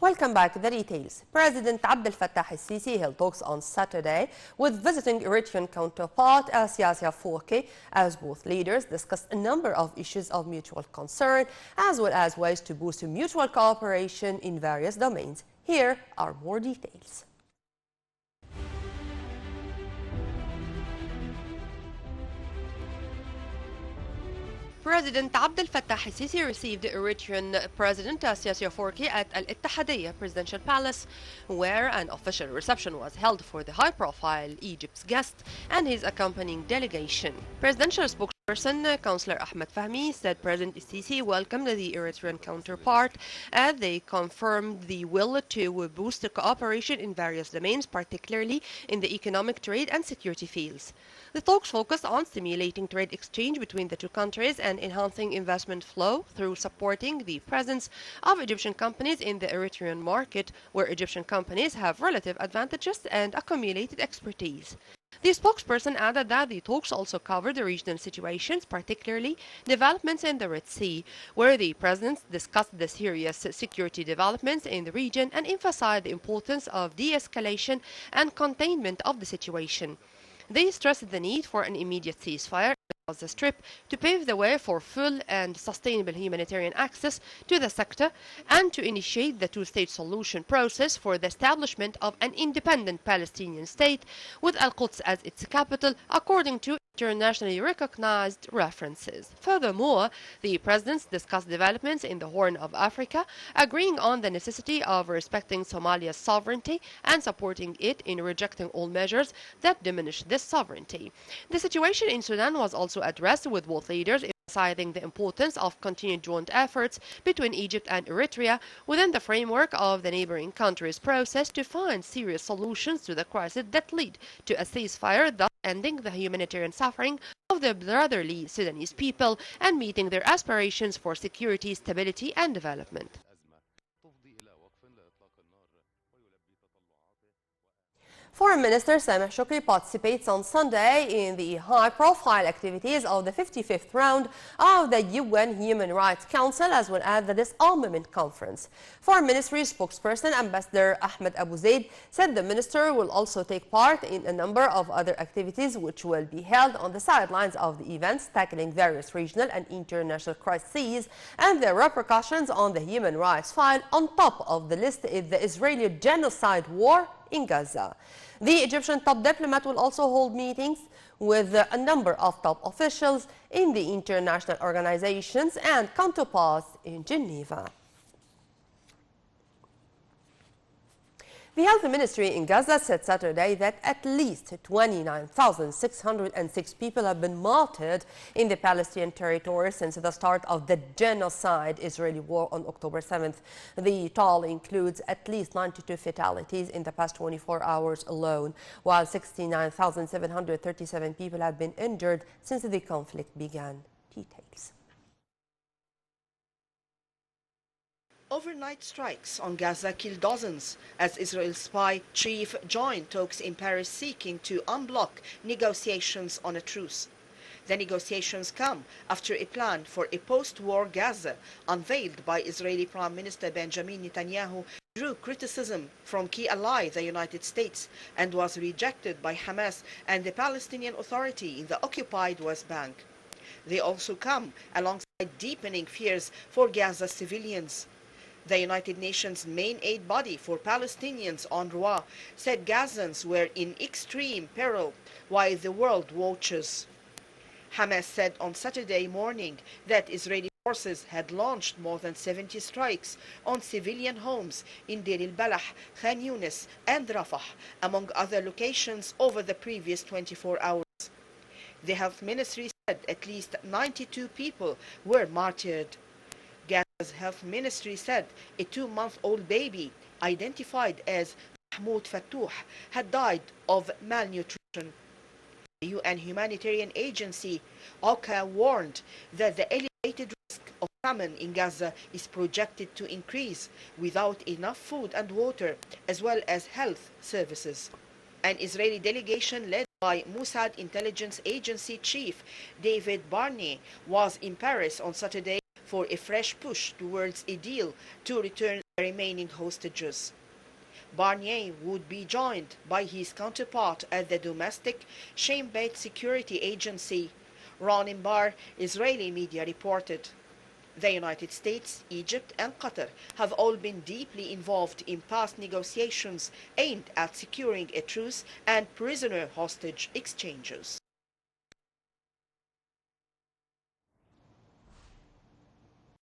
Welcome back to the details. President Abdel Fattah al-Sisi held talks on Saturday with visiting Eritrean counterpart Siasi Afwerki, as both leaders discussed a number of issues of mutual concern, as well as ways to boost mutual cooperation in various domains. Here are more details. President Abdel Fattah al-Sisi received Eritrean President Siasi Afwerki at Al-Ittihadiyya Presidential Palace, where an official reception was held for the high-profile Egypt's guest and his accompanying delegation. Presidential spokesperson Councillor Ahmed Fahmy said President Sisi welcomed the Eritrean counterpart as they confirmed the will to boost the cooperation in various domains, particularly in the economic, trade and security fields. The talks focused on stimulating trade exchange between the two countries and enhancing investment flow through supporting the presence of Egyptian companies in the Eritrean market, where Egyptian companies have relative advantages and accumulated expertise. The spokesperson added that the talks also covered the regional situations, particularly developments in the Red Sea, where the presidents discussed the serious security developments in the region and emphasized the importance of de-escalation and containment of the situation. They stressed the need for an immediate ceasefire in the Gaza Strip to pave the way for full and sustainable humanitarian access to the sector and to initiate the two-state solution process for the establishment of an independent Palestinian state with Al-Quds as its capital, according to internationally recognized references. Furthermore, the presidents discussed developments in the Horn of Africa, agreeing on the necessity of respecting Somalia's sovereignty and supporting it in rejecting all measures that diminish this sovereignty. The situation in Sudan was also addressed, with both leaders emphasizing the importance of continued joint efforts between Egypt and Eritrea within the framework of the neighboring countries' process to find serious solutions to the crisis that lead to a ceasefire, thus ending the humanitarian suffering of the brotherly Sudanese people and meeting their aspirations for security, stability and development. Foreign Minister Sameh Shoukry participates on Sunday in the high-profile activities of the 55th round of the UN Human Rights Council, as well as the Disarmament Conference. Foreign Ministry spokesperson Ambassador Ahmed Abu Zaid said the minister will also take part in a number of other activities which will be held on the sidelines of the events, tackling various regional and international crises and their repercussions on the human rights file. On top of the list is the Israeli genocide war in Gaza. The Egyptian top diplomat will also hold meetings with a number of top officials in the international organizations and counterparts in Geneva. The Health Ministry in Gaza said Saturday that at least 29,606 people have been martyred in the Palestinian territory since the start of the genocide Israeli war on October 7th. The toll includes at least 92 fatalities in the past 24 hours alone, while 69,737 people have been injured since the conflict began. Details. Overnight strikes on Gaza killed dozens as Israel's spy chief joined talks in Paris seeking to unblock negotiations on a truce. The negotiations come after a plan for a post-war Gaza unveiled by Israeli Prime Minister Benjamin Netanyahu drew criticism from key ally the United States and was rejected by Hamas and the Palestinian Authority in the occupied West Bank. They also come alongside deepening fears for Gaza civilians. The United Nations main aid body for Palestinians, UNRWA, said Gazans were in extreme peril while the world watches. Hamas said on Saturday morning that Israeli forces had launched more than 70 strikes on civilian homes in Deir el-Balah, Khan Yunis and Rafah, among other locations over the previous 24 hours. The health ministry said at least 92 people were martyred. Gaza's health ministry said a 2-month-old baby identified as Mahmoud Fattouh had died of malnutrition. The UN humanitarian agency OCHA warned that the elevated risk of famine in Gaza is projected to increase without enough food and water, as well as health services. An Israeli delegation led by Mossad intelligence agency chief David Barney was in Paris on Saturday for a fresh push towards a deal to return the remaining hostages. Barnier would be joined by his counterpart at the domestic Shin Bet security agency, Ronin Bar, Israeli media reported. The United States, Egypt and Qatar have all been deeply involved in past negotiations aimed at securing a truce and prisoner hostage exchanges.